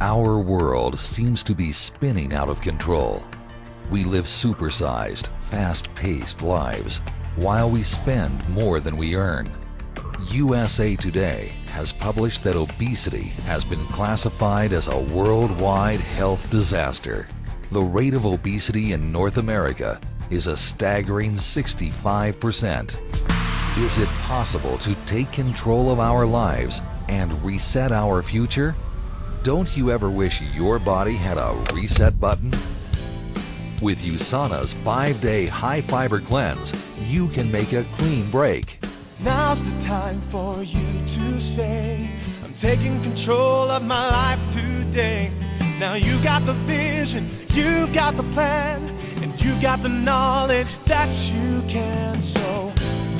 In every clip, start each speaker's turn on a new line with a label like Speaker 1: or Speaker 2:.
Speaker 1: Our world seems to be spinning out of control. We live supersized, fast-paced lives while we spend more than we earn. USA Today has published that obesity has been classified as a worldwide health disaster. The rate of obesity in North America is a staggering 65%. Is it possible to take control of our lives and reset our future? Don't you ever wish your body had a reset button? With USANA's 5-day high-fiber cleanse, you can make a clean break.
Speaker 2: Now's the time for you to say, I'm taking control of my life today. Now you got the vision, you've got the plan, and you got the knowledge that you can. So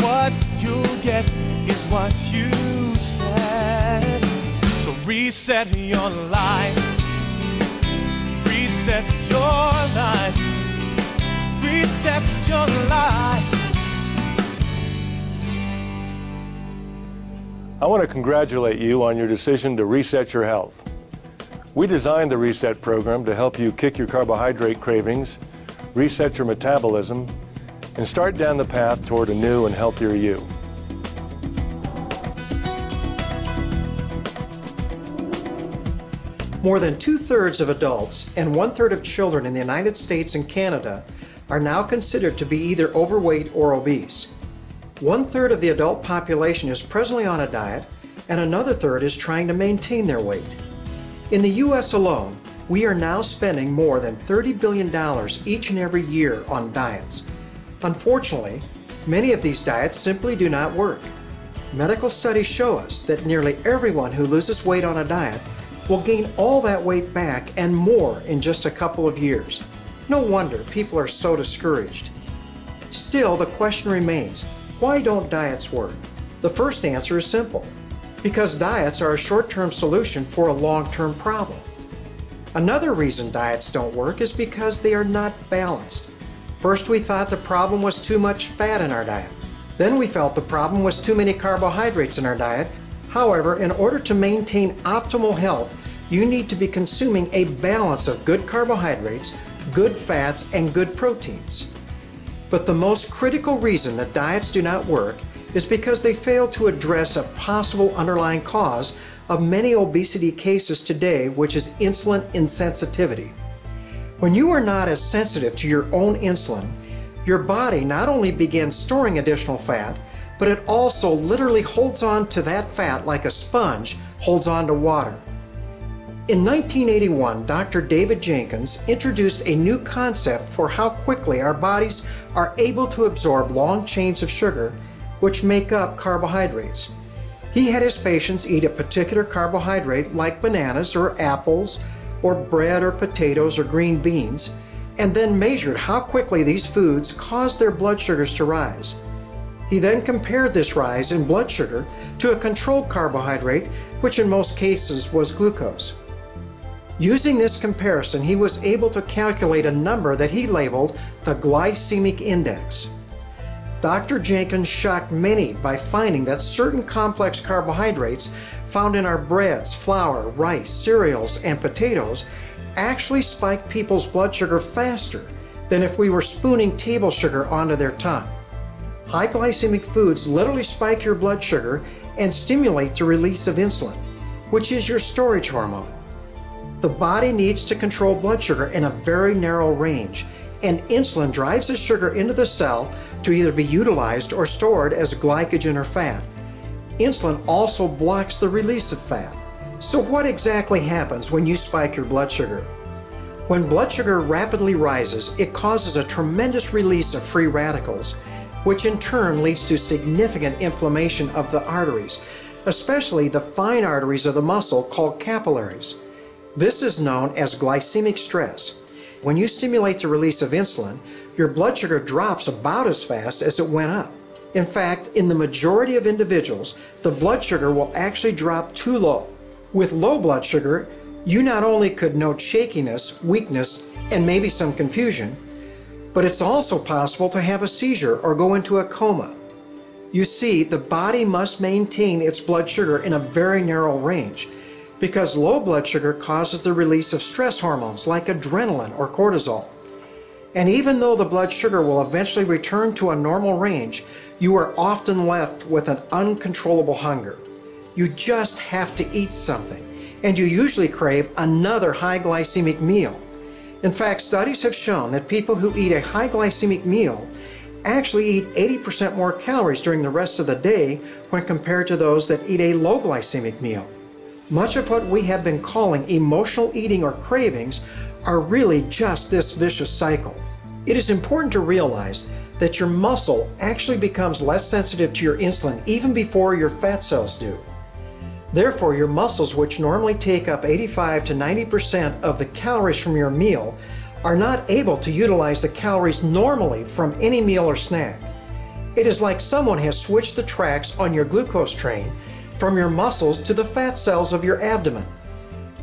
Speaker 2: what you'll get is what you said. So reset your life, reset your life, reset your life.
Speaker 3: I want to congratulate you on your decision to reset your health. We designed the Reset program to help you kick your carbohydrate cravings, reset your metabolism, and start down the path toward a new and healthier you.
Speaker 4: More than 2/3 of adults and 1/3 of children in the United States and Canada are now considered to be either overweight or obese. 1/3 of the adult population is presently on a diet, and another third is trying to maintain their weight. In the U.S. alone, we are now spending more than $30 billion each and every year on diets. Unfortunately, many of these diets simply do not work. Medical studies show us that nearly everyone who loses weight on a diet will gain all that weight back and more in just a couple of years. No wonder people are so discouraged. Still, the question remains, why don't diets work? The first answer is simple. Because diets are a short-term solution for a long-term problem. Another reason diets don't work is because they are not balanced. First, we thought the problem was too much fat in our diet. Then we felt the problem was too many carbohydrates in our diet. However, in order to maintain optimal health, you need to be consuming a balance of good carbohydrates, good fats, and good proteins. But the most critical reason that diets do not work is because they fail to address a possible underlying cause of many obesity cases today, which is insulin insensitivity. When you are not as sensitive to your own insulin, your body not only begins storing additional fat, but it also literally holds on to that fat like a sponge holds on to water. In 1981, Dr. David Jenkins introduced a new concept for how quickly our bodies are able to absorb long chains of sugar, which make up carbohydrates. He had his patients eat a particular carbohydrate like bananas or apples or bread or potatoes or green beans, and then measured how quickly these foods caused their blood sugars to rise. He then compared this rise in blood sugar to a controlled carbohydrate, which in most cases was glucose. Using this comparison, he was able to calculate a number that he labeled the glycemic index. Dr. Jenkins shocked many by finding that certain complex carbohydrates found in our breads, flour, rice, cereals, and potatoes actually spike people's blood sugar faster than if we were spooning table sugar onto their tongue. High glycemic foods literally spike your blood sugar and stimulate the release of insulin, which is your storage hormone. The body needs to control blood sugar in a very narrow range, and insulin drives the sugar into the cell to either be utilized or stored as glycogen or fat. Insulin also blocks the release of fat. So what exactly happens when you spike your blood sugar? When blood sugar rapidly rises, it causes a tremendous release of free radicals, which in turn leads to significant inflammation of the arteries, especially the fine arteries of the muscle called capillaries. This is known as glycemic stress. When you stimulate the release of insulin, your blood sugar drops about as fast as it went up. In fact, in the majority of individuals, the blood sugar will actually drop too low. With low blood sugar, you not only could note shakiness, weakness, and maybe some confusion, but it's also possible to have a seizure or go into a coma. You see, the body must maintain its blood sugar in a very narrow range. because low blood sugar causes the release of stress hormones like adrenaline or cortisol. And even though the blood sugar will eventually return to a normal range, you are often left with an uncontrollable hunger. You just have to eat something, and you usually crave another high glycemic meal. In fact, studies have shown that people who eat a high glycemic meal actually eat 80% more calories during the rest of the day when compared to those that eat a low glycemic meal. Much of what we have been calling emotional eating or cravings are really just this vicious cycle. It is important to realize that your muscle actually becomes less sensitive to your insulin even before your fat cells do. Therefore, your muscles, which normally take up 85 to 90% of the calories from your meal, are not able to utilize the calories normally from any meal or snack. It is like someone has switched the tracks on your glucose train from your muscles to the fat cells of your abdomen.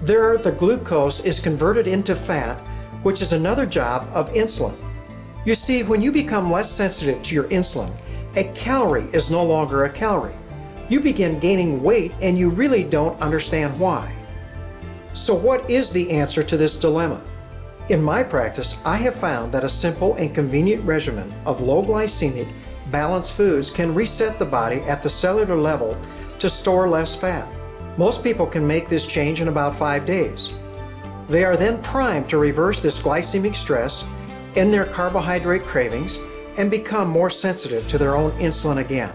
Speaker 4: There, the glucose is converted into fat, which is another job of insulin. You see, when you become less sensitive to your insulin, a calorie is no longer a calorie. You begin gaining weight and you really don't understand why. So what is the answer to this dilemma? In my practice, I have found that a simple and convenient regimen of low glycemic, balanced foods can reset the body at the cellular level to store less fat. Most people can make this change in about 5 days. They are then primed to reverse this glycemic stress, end their carbohydrate cravings, and become more sensitive to their own insulin again.